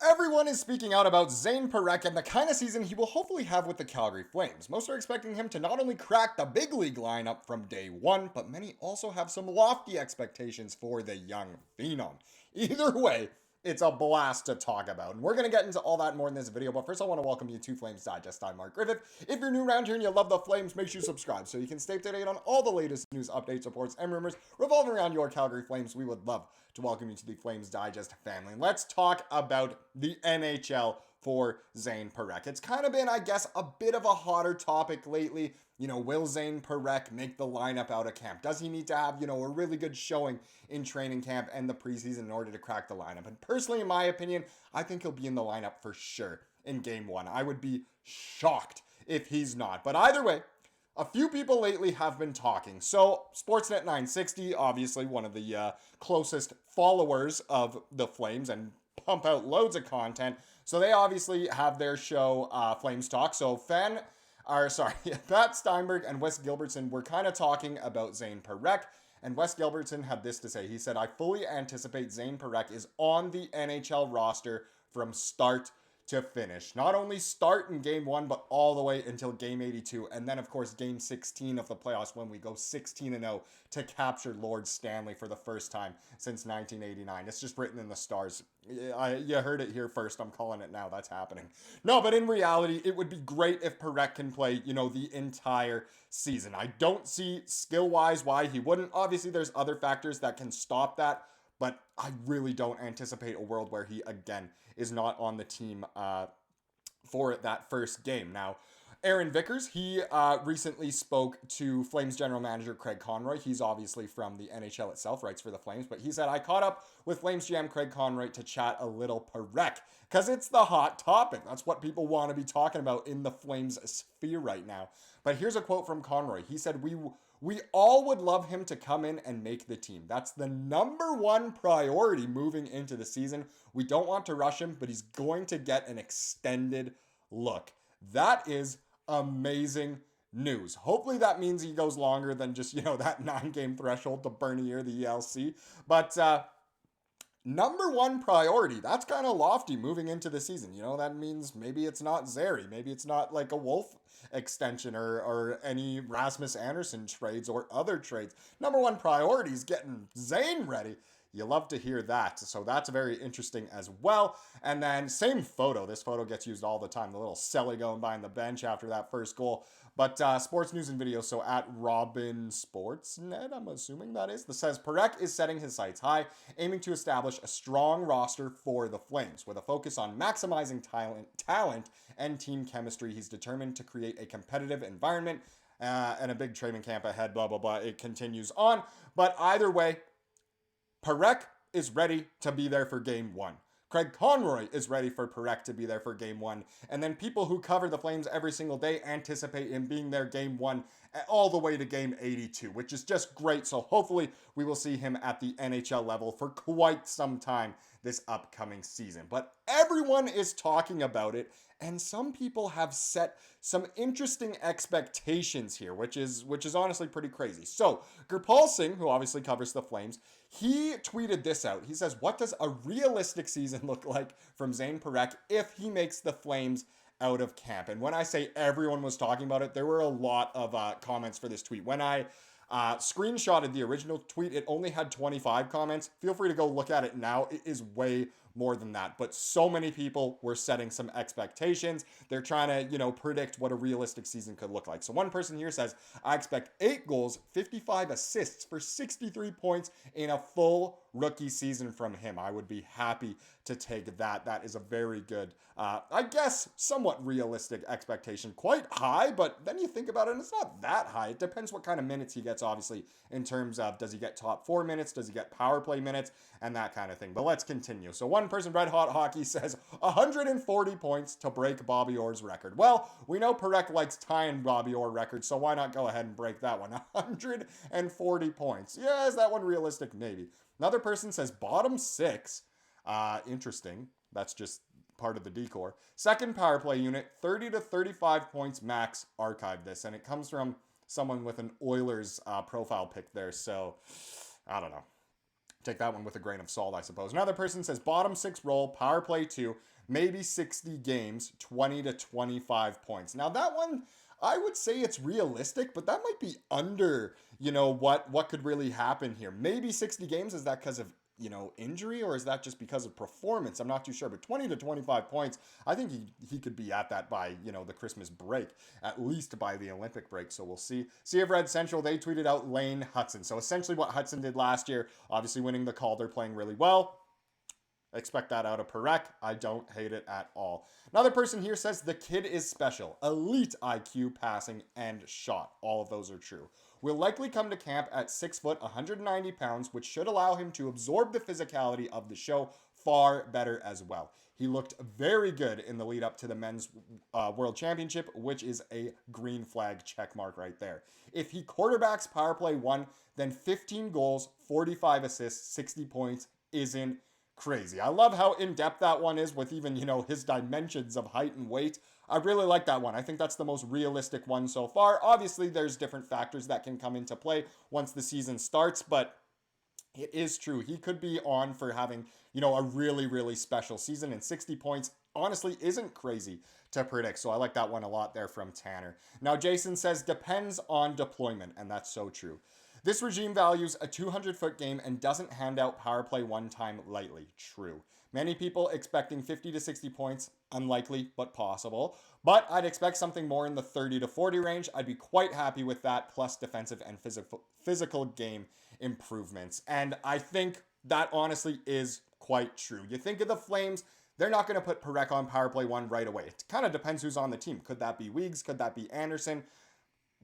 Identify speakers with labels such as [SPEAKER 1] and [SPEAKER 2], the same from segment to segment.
[SPEAKER 1] Everyone is speaking out about Zayne Parekh and the kind of season he will hopefully have with the Calgary Flames. Most are expecting him to not only crack the big league lineup from day one, but many also have some lofty expectations for the young phenom. Either way, it's a blast to talk about, and we're going to get into all that more in this video, but first I want to welcome you to Flames Digest. I'm Mark Griffith. If you're new around here and you love the Flames, make sure you subscribe so you can stay up to date on all the latest news, updates, reports, and rumors revolving around your Calgary Flames. We would love to welcome you to the Flames Digest family. Let's talk about the NHL for Zayne Parekh. It's kind of been, I guess, a bit of a hotter topic lately. Will Zayne Parekh make the lineup out of camp? Does he need to have, a really good showing in training camp and the preseason in order to crack the lineup? And personally, in my opinion, I think he'll be in the lineup for sure in game one. I would be shocked if he's not. But either way, a few people lately have been talking. So, Sportsnet 960, obviously one of the closest followers of the Flames and pump out loads of content. So they obviously have their show, Flames Talk. So Pat Steinberg and Wes Gilbertson were kind of talking about Zayne Parekh. And Wes Gilbertson had this to say. He said, "I fully anticipate Zayne Parekh is on the NHL roster from start to finish. Not only start in game one, but all the way until game 82. And then, of course, game 16 of the playoffs when we go 16-0 to capture Lord Stanley for the first time since 1989. It's just written in the stars. You heard it here first. I'm calling it now. That's happening. No, but in reality, it would be great if Parekh can play, the entire season. I don't see skill-wise why he wouldn't. Obviously, there's other factors that can stop that. But I really don't anticipate a world where he, again, is not on the team for that first game. Now, Aaron Vickers, he recently spoke to Flames general manager Craig Conroy. He's obviously from the NHL itself, writes for the Flames. But he said, "I caught up with Flames GM Craig Conroy to chat a little Parekh because it's the hot topic. That's what people want to be talking about in the Flames sphere right now." But here's a quote from Conroy. He said, We all would love him to come in and make the team. That's the number one priority moving into the season. We don't want to rush him, but he's going to get an extended look." That is amazing news. Hopefully that means he goes longer than just, that 9-game threshold to Bernier, the ELC. But number one priority, that's kind of lofty moving into the season. That means maybe it's not Zary. Maybe it's not like a Wolf extension or any Rasmus Andersson trades or other trades. Number one priority is getting Zayne ready. You love to hear that. So that's very interesting as well. And then same photo. This photo gets used all the time. The little celly going behind the bench after that first goal. But sports news and video. So at Robin Sportsnet, I'm assuming that is, that says Parekh is setting his sights high, aiming to establish a strong roster for the Flames. With a focus on maximizing talent and team chemistry, he's determined to create a competitive environment and a big training camp ahead, blah, blah, blah. It continues on. But either way, Parekh is ready to be there for game one. Craig Conroy is ready for Parekh to be there for game one. And then people who cover the Flames every single day anticipate him being there game one all the way to game 82, which is just great. So hopefully we will see him at the NHL level for quite some time this upcoming season. But everyone is talking about it, and some people have set some interesting expectations here, which is honestly pretty crazy. So Gurpal Singh, who obviously covers the Flames, he tweeted this out. He says, "What does a realistic season look like from Zayne Parekh if he makes the Flames out of camp?" And when I say everyone was talking about it, there were a lot of comments for this tweet. When I screenshotted the original tweet, it only had 25 comments. Feel free to go look at it now. It is way more than that. But so many people were setting some expectations. They're trying to, predict what a realistic season could look like. So one person here says, "I expect 8 goals, 55 assists for 63 points in a full rookie season from him." I would be happy to take that. That is a very good, I guess, somewhat realistic expectation. Quite high, but then you think about it, and it's not that high. It depends what kind of minutes he gets, obviously, in terms of does he get top 4 minutes, does he get power play minutes, and that kind of thing. But let's continue. So one person, Red Hot Hockey, says 140 points to break Bobby Orr's record. Well, we know Parekh likes tying Bobby Orr records, so why not go ahead and break that one? 140 points. Yeah, is that one realistic? Maybe. Another person says bottom 6. Interesting. That's just part of the decor. Second power play unit, 30 to 35 points max. Archive this. And it comes from someone with an Oilers profile pic there. So, I don't know. Take that one with a grain of salt, I suppose. Another person says bottom 6 role, power play 2. maybe 60 games, 20 to 25 points. Now that one, I would say it's realistic, but that might be under, what could really happen here. Maybe 60 games, is that because of, injury, or is that just because of performance? I'm not too sure, but 20 to 25 points, I think he could be at that by, the Christmas break, at least by the Olympic break, so we'll see. Sea of Red Central, they tweeted out Lane Hutson. So essentially what Hutson did last year, obviously winning the Calder, playing really well. Expect that out of Parekh. I don't hate it at all. Another person here says the kid is special. Elite IQ, passing, and shot. All of those are true. Will likely come to camp at 6 foot, 190 pounds, which should allow him to absorb the physicality of the show far better as well. He looked very good in the lead up to the men's world championship, which is a green flag check mark right there. If he quarterbacks power play 1, then 15 goals, 45 assists, 60 points isn't crazy. I love how in-depth that one is with even, his dimensions of height and weight. I really like that one. I think that's the most realistic one so far. Obviously, there's different factors that can come into play once the season starts, but it is true. He could be on for having, a really, really special season, and 60 points honestly isn't crazy to predict. So I like that one a lot there from Tanner. Now, Jason says depends on deployment, and that's so true. This regime values a 200-foot game and doesn't hand out power play one time lightly. True. Many people expecting 50 to 60 points. Unlikely, but possible. But I'd expect something more in the 30 to 40 range. I'd be quite happy with that, plus defensive and physical game improvements. And I think that honestly is quite true. You think of the Flames, they're not going to put Parekh on power play 1 right away. It kind of depends who's on the team. Could that be Weegs? Could that be Andersson?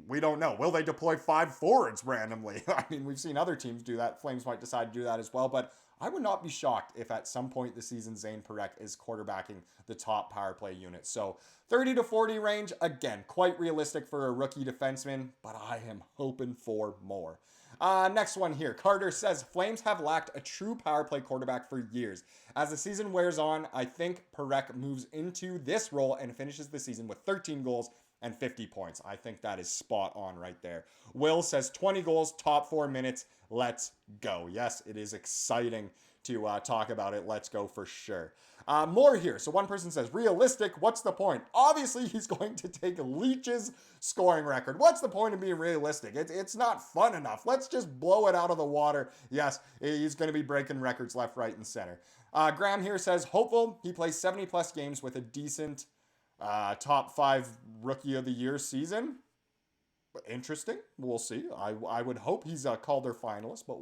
[SPEAKER 1] We don't know. Will they deploy 5 forwards randomly? I mean, we've seen other teams do that. Flames might decide to do that as well, but I would not be shocked if at some point this season Zayne Parekh is quarterbacking the top power play unit. So 30 to 40 range, again, quite realistic for a rookie defenseman, but I am hoping for more. Next one here. Carter says, Flames have lacked a true power play quarterback for years. As the season wears on, I think Parekh moves into this role and finishes the season with 13 goals and 50 points. I think that is spot on right there. Will says 20 goals, top 4 minutes. Let's go. Yes, it is exciting to talk about it. Let's go for sure. More here. So one person says, realistic, what's the point? Obviously, he's going to take Leach's scoring record. What's the point of being realistic? It's not fun enough. Let's just blow it out of the water. Yes, he's going to be breaking records left, right, and center. Graham here says, hopeful he plays 70-plus games with a decent top 5 rookie of the year season. Interesting. We'll see. I would hope he's a Calder finalist, but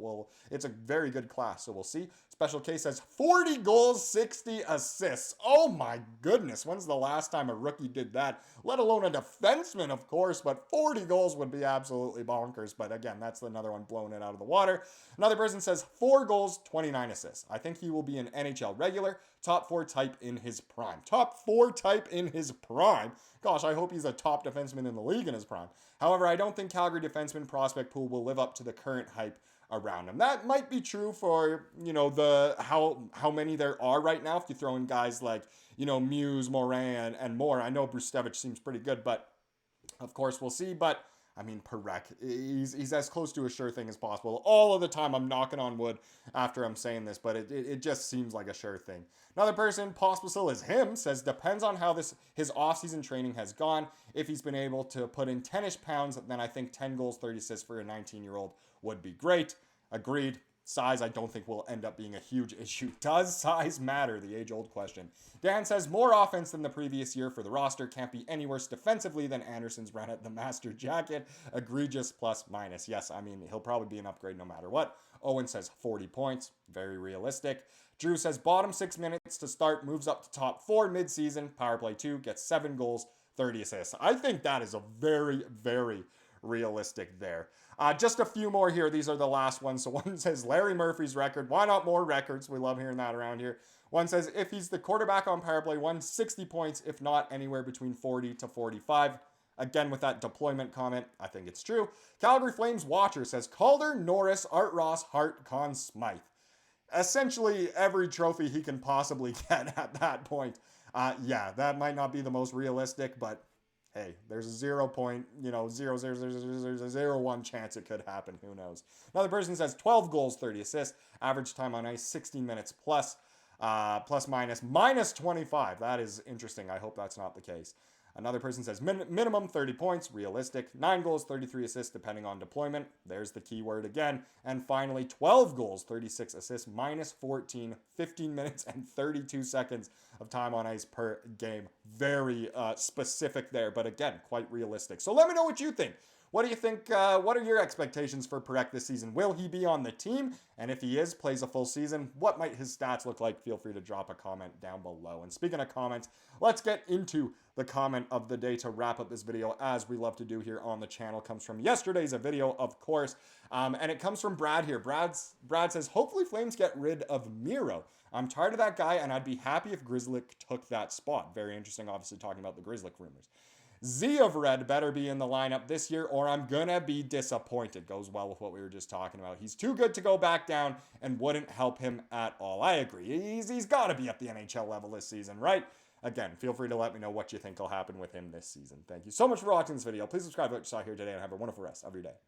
[SPEAKER 1] it's a very good class, so we'll see. Special K says 40 goals, 60 assists. Oh my goodness. When's the last time a rookie did that? Let alone a defenseman, of course, but 40 goals would be absolutely bonkers. But again, that's another one blowing it out of the water. Another person says 4 goals, 29 assists. I think he will be an NHL regular, top 4 type in his prime. Top 4 type in his prime. Gosh, I hope he's a top defenseman in the league in his prime. However, I don't think Calgary defenseman prospect pool will live up to the current hype around him. That might be true for, the how many there are right now. If you throw in guys like, Muse, Morin, and more. I know Brustevich seems pretty good, but of course we'll see. But I mean, Parekh, he's as close to a sure thing as possible. All of the time, I'm knocking on wood after I'm saying this, but it just seems like a sure thing. Another person, Pospisil is him, says, depends on how his offseason training has gone. If he's been able to put in 10-ish pounds, then I think 10 goals, 30 assists for a 19-year-old would be great. Agreed. Size, I don't think will end up being a huge issue. Does size matter? The age-old question. Dan says, more offense than the previous year for the roster. Can't be any worse defensively than Andersson's run at the Master Jacket. Egregious plus minus. Yes, I mean, he'll probably be an upgrade no matter what. Owen says 40 points. Very realistic. Drew says, bottom 6 minutes to start. Moves up to top 4 mid-season. Power play 2. Gets 7 goals, 30 assists. I think that is a very, very realistic there. Just a few more here. These are the last ones. So one says Larry Murphy's record. Why not more records? We love hearing that around here. One says if he's the quarterback on power play 1, 60 points. If not, anywhere between 40 to 45. Again, with that deployment comment, I think it's true. Calgary Flames Watcher says Calder, Norris, Art Ross, Hart, Conn Smythe. Essentially every trophy he can possibly get at that point. Yeah, that might not be the most realistic, but hey, there's a 0.00001 chance it could happen. Who knows? Another person says 12 goals, 30 assists. Average time on ice, 16 minutes plus. Plus minus minus 25. That is interesting. I hope that's not the case. Another person says minimum 30 points, realistic, 9 goals, 33 assists, depending on deployment. There's the keyword again. And finally, 12 goals, 36 assists, minus 14, 15 minutes and 32 seconds of time on ice per game. Very specific there, but again, quite realistic. So let me know what you think. What do you think? What are your expectations for Parekh this season? Will he be on the team? And if he is, plays a full season, what might his stats look like? Feel free to drop a comment down below. And speaking of comments, let's get into the comment of the day to wrap up this video, as we love to do here on the channel. Comes from yesterday's video, of course, and it comes from Brad here. Brad says, hopefully Flames get rid of Miro. I'm tired of that guy, and I'd be happy if Grizzlick took that spot. Very interesting, obviously, talking about the Grizzlick rumors. Z of Red better be in the lineup this year or I'm gonna be disappointed. Goes well with what we were just talking about. He's too good to go back down and wouldn't help him at all. I agree. He's got to be at the NHL level this season, right? Again, feel free to let me know what you think will happen with him this season. Thank you so much for watching this video. Please subscribe to what you saw here today and have a wonderful rest of your day.